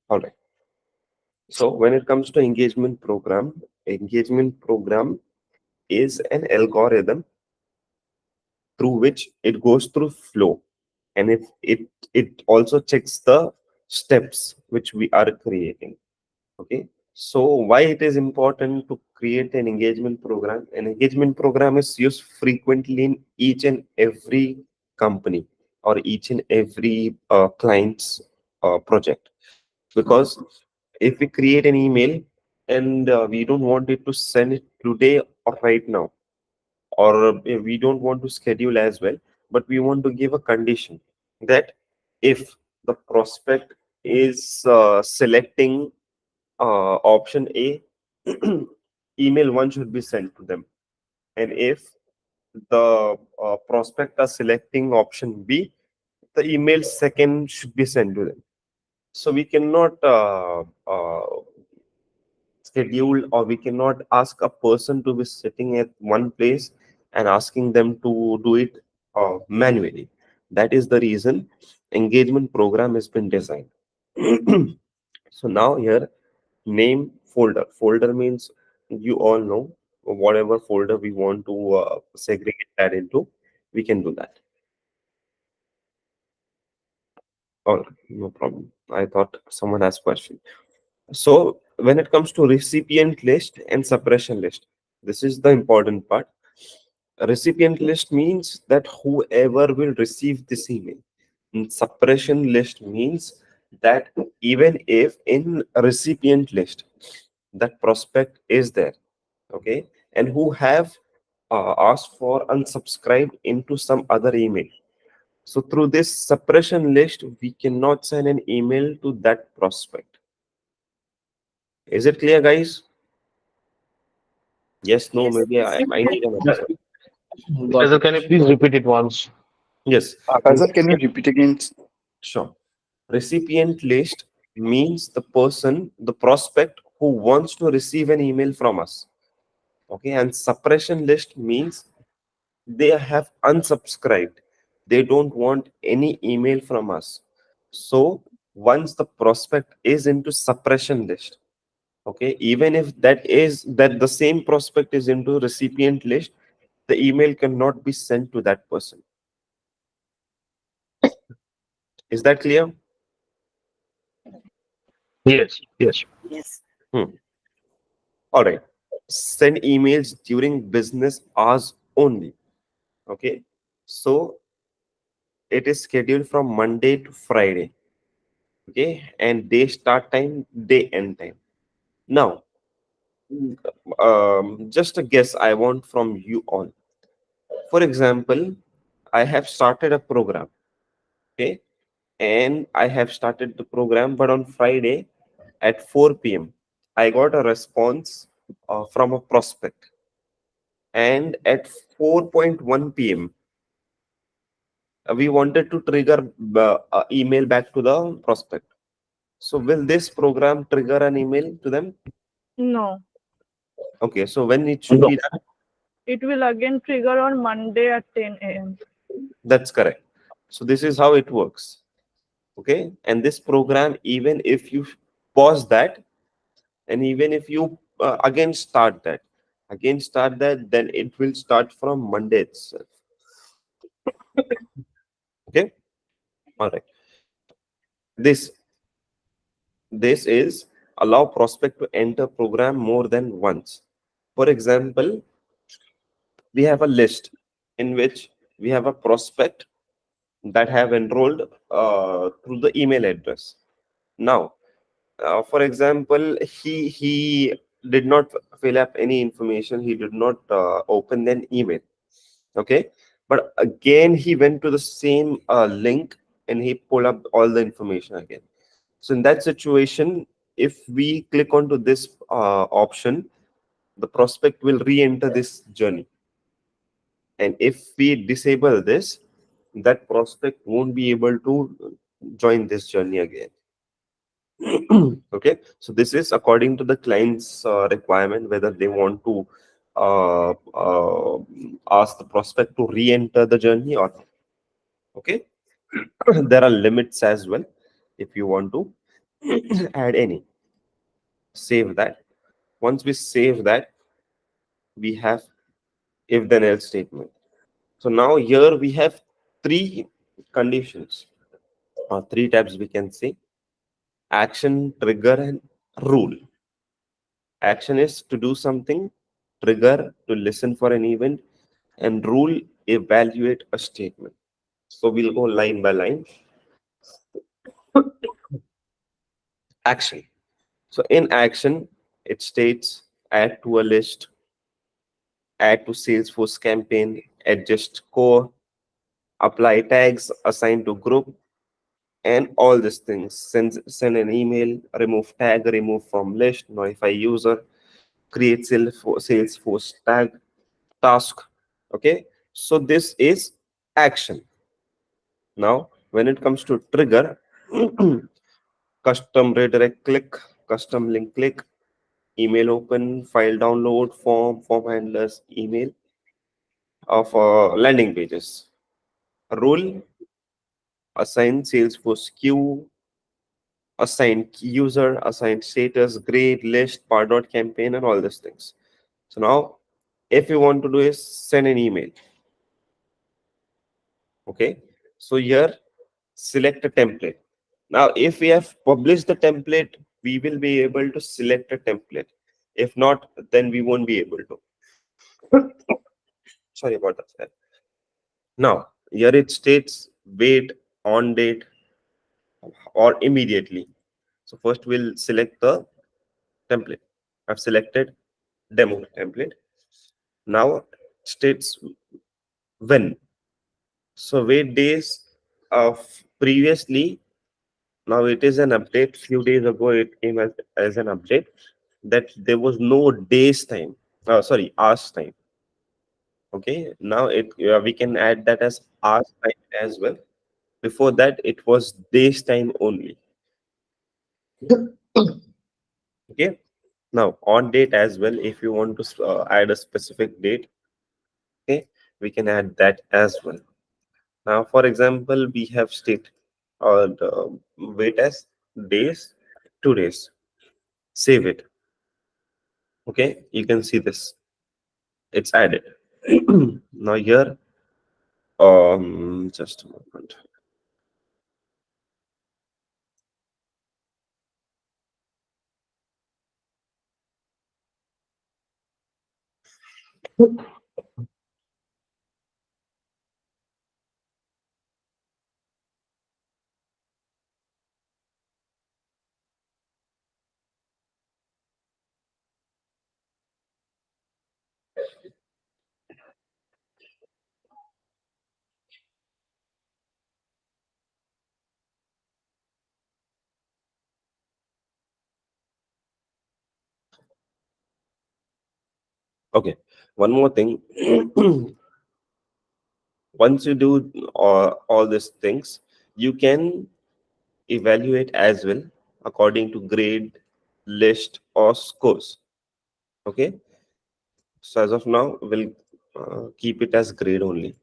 All right. So when it comes to engagement program is an algorithm through which it goes through flow, and if it also checks the steps which we are creating. Okay. So why it is important to create an engagement program? An engagement program is used frequently in each and every company or each and every client's project, because if we create an email and we don't want it to send it today or right now, or we don't want to schedule as well, but we want to give a condition that if the prospect is selecting option A, email 1 should be sent to them. And if the prospect are selecting option B, the email second should be sent to them. So we cannot schedule, or we cannot ask a person to be sitting at one place and asking them to do it manually. That is the reason engagement program has been designed. So now here, name folder. Folder means you all know whatever folder we want to segregate that into, we can do that. All right, no problem. I thought someone has question. So when it comes to recipient list and suppression list, this is the important part. A recipient list means that whoever will receive this email. And suppression list means that even if in a recipient list that prospect is there, okay, and who have asked for unsubscribe into some other email. So through this suppression list, we cannot send an email to that prospect. Is it clear, guys? Yes, no, Yes, maybe yes. I need an Yeah, answer. got Faisal, it. can you please repeat it once? Yes. Faisal, can you repeat again? Sure. Recipient list means the person, the prospect who wants to receive an email from us. Okay. And suppression list means they have unsubscribed. They don't want any email from us. So once the prospect is into suppression list, okay, even if that the same prospect is into recipient list, the email cannot be sent to that person. Is that clear? Yes, yes. Yes. Hmm. All right. Send emails during business hours only. Okay. So it is scheduled from Monday to Friday. Okay. And day start time, day end time. Now, just a guess I want from you all. For example, I have started a program. Okay. And I have started the program, but on Friday at 4 p.m., I got a response from a prospect. And at 4:1 p.m., we wanted to trigger email back to the prospect. So will this program trigger an email to them? No, Okay, so when it should No. be done? it will again trigger on Monday at 10 a.m. That's correct. So this is how it works. Okay, and this program, even if you pause that, and even if you again start that, then it will start from Monday itself. Okay, all right. This This is allow prospect to enter program more than once. For example, we have a list in which we have a prospect that have enrolled through the email address. Now, for example, he did not fill up any information. He did not open an email. Okay, but again he went to the same link and he pulled up all the information again. So in that situation, if we click onto this option, the prospect will re-enter this journey. And if we disable this, that prospect won't be able to join this journey again. Okay, so this is according to the client's requirement, whether they want to ask the prospect to re-enter the journey or not. Okay, there are limits as well if you want to. add any, save that. Once we save that, we have if then else statement. So now here we have three conditions or three tabs we can say: action, trigger, and rule. Action is to do something, trigger to listen for an event, and rule evaluate a statement. So we'll go line by line. Action. So in action, it states add to a list, add to Salesforce campaign, adjust core, apply tags, assign to group, and all these things. Send an email, remove tag, remove from list, notify user, create Salesforce tag, task. Okay, so this is action. Now, when it comes to trigger, custom redirect click, custom link click, email open, file download, form handlers, email of landing pages. Rule, assign Salesforce queue, assign key user, assign status, grade, list, Pardot campaign, and all these things. So now, if you want to do is send an email. Okay. So here, select a template. Now, if we have published the template, we will be able to select a template. If not, then we won't be able to. Sorry about that, sir. Now, here it states wait, on date, or immediately. So first we'll select the template. I've selected demo template. Now it states when. So wait days of previously. Now it is an update. Few days ago it came as an update that there was no days time. Sorry, hours time. Okay. Now we can add that as hours time as well. Before that it was days time only. Okay. Now on date as well. If you want to add a specific date, okay, we can add that as well. Now, for example, we have state or wait as days, 2 days. Save it. Okay, you can see this. It's added. Now here, just a moment. Okay, one more thing. Once you do all these things, you can evaluate as well according to grade, list, or scores. Okay, so as of now, we'll keep it as grade only.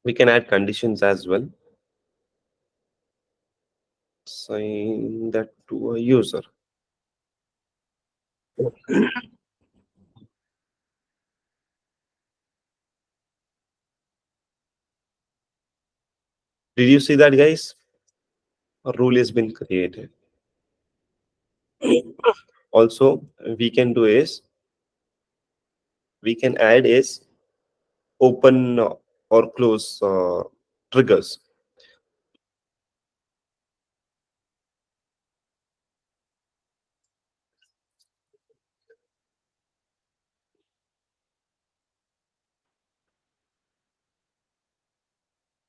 We can add conditions as well. Assign that to a user. Did you see that, guys? A rule has been created. Also, we can do is we can add is open or close triggers.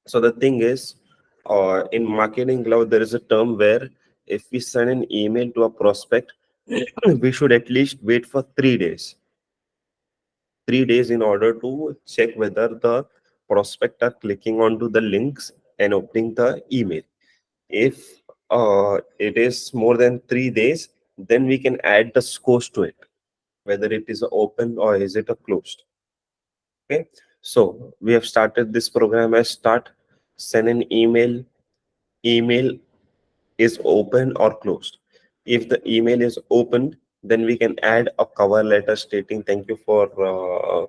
So the thing is, in marketing cloud, there is a term where if we send an email to a prospect, we should at least wait for 3 days. 3 days in order to check whether the prospect are clicking onto the links and opening the email. If it is more than 3 days, then we can add the scores to it, whether it is open or is it a closed. Okay. So we have started this program as start, send an email. Email is open or closed. If the email is opened, then we can add a cover letter stating thank you for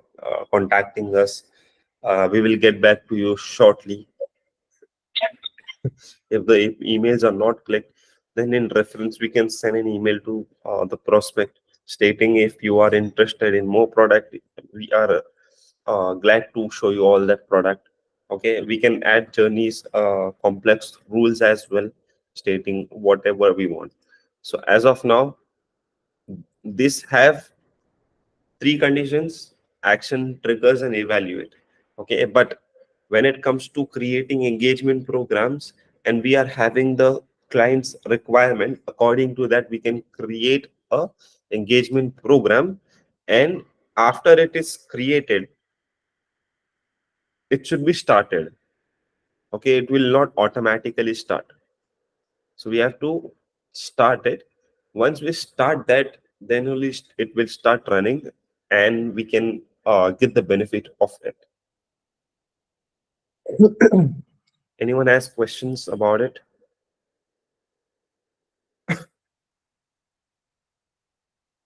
contacting us. We will get back to you shortly. If the emails are not clicked, then in reference we can send an email to the prospect stating if you are interested in more product, we are glad to show you all that product. Okay, we can add journeys, complex rules as well, stating whatever we want. So as of now, this have three conditions: action, triggers, and evaluate. Okay, but when it comes to creating engagement programs, and we are having the client's requirement, according to that we can create a engagement program. And after it is created, it should be started. Okay, it will not automatically start, so we have to start it. Once we start that, then only it will start running, and we can get the benefit of it. Anyone has questions about it?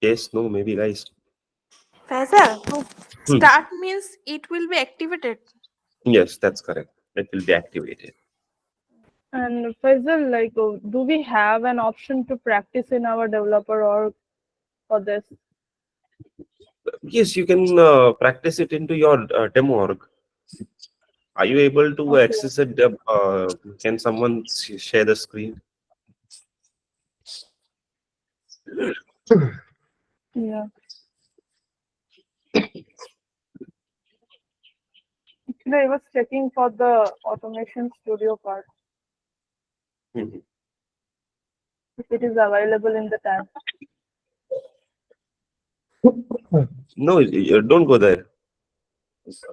Yes, no, maybe, guys. Faisal, Hmm. start means it will be activated. Yes, that's correct. It will be activated. And Faisal, like, do we have an option to practice in our developer org for this? Yes, you can practice it into your demo org. Are you able to Okay. access it? Can someone share the screen? Yeah. Actually, I was checking for the automation studio part, Mhm. if it is available in the tab. No, don't go there.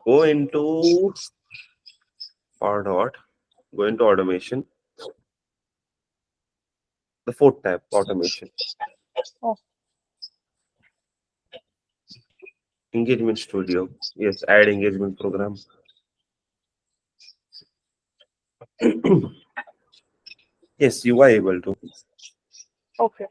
Go into Pardot. Go into automation. The fourth tab, automation. Oh, Engagement studio. Yes, add engagement program. Yes, you are able to. okay.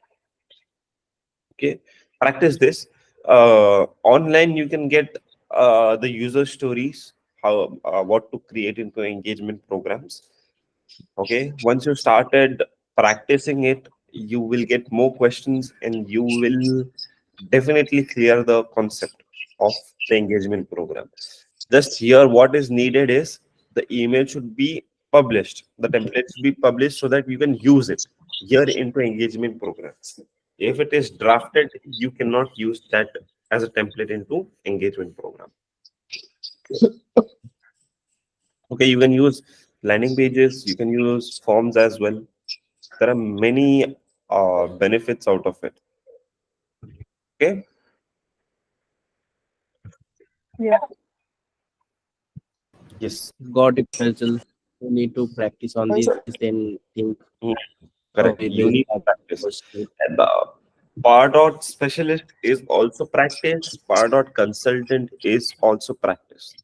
Okay, practice this. Online, you can get the user stories, how what to create into engagement programs. Okay, once you started practicing it, you will get more questions, and you will definitely clear the concept of the engagement program. Just here, what is needed is the email should be published, the template should be published so that you can use it here into engagement program. If it is drafted, you cannot use that as a template into engagement program. Okay, you can use landing pages, you can use forms as well. There are many benefits out of it. Okay. Yeah. Yes. Got it, Faisal. You need to practice on this, then think Mm, how correct. we You will need to have practice. course to And Pardot specialist is also practice. Pardot consultant is also practice.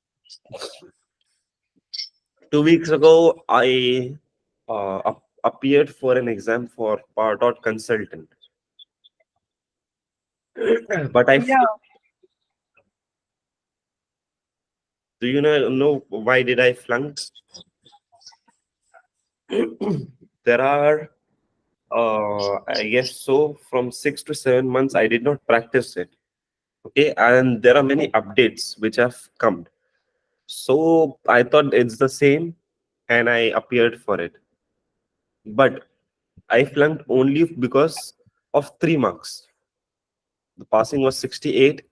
2 weeks ago, I appeared for an exam for Pardot consultant, but I Yeah. do you know why did I flunk? There are I guess so from 6 to 7 months I did not practice it. Okay, and there are many updates which have come. So I thought it's the same, and I appeared for it. But I flunked only because of 3 marks. The passing was 68,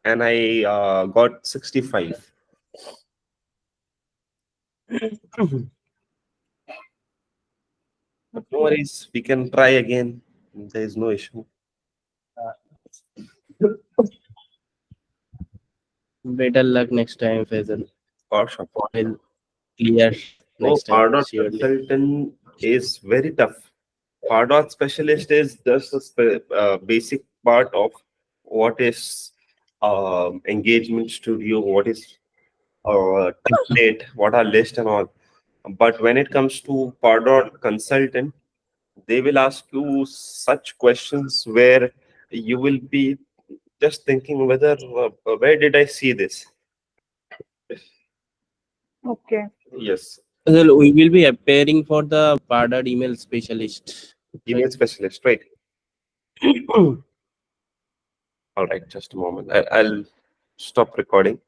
and I got 65. But no Okay. worries, we can try again. There is no issue. better luck next time, Faisal. Or sure. Will clear Oh, next time, Pardot surely. consultant is very tough. Pardot specialist is just a basic part of what is engagement studio, what is template, what are list and all. But when it comes to Pardot consultant, they will ask you such questions where you will be just thinking whether where did I see this? Okay. Yes, Well, we will be appearing for the Pardot email specialist. email Right? specialist, right? All right, just a moment. I'll stop recording.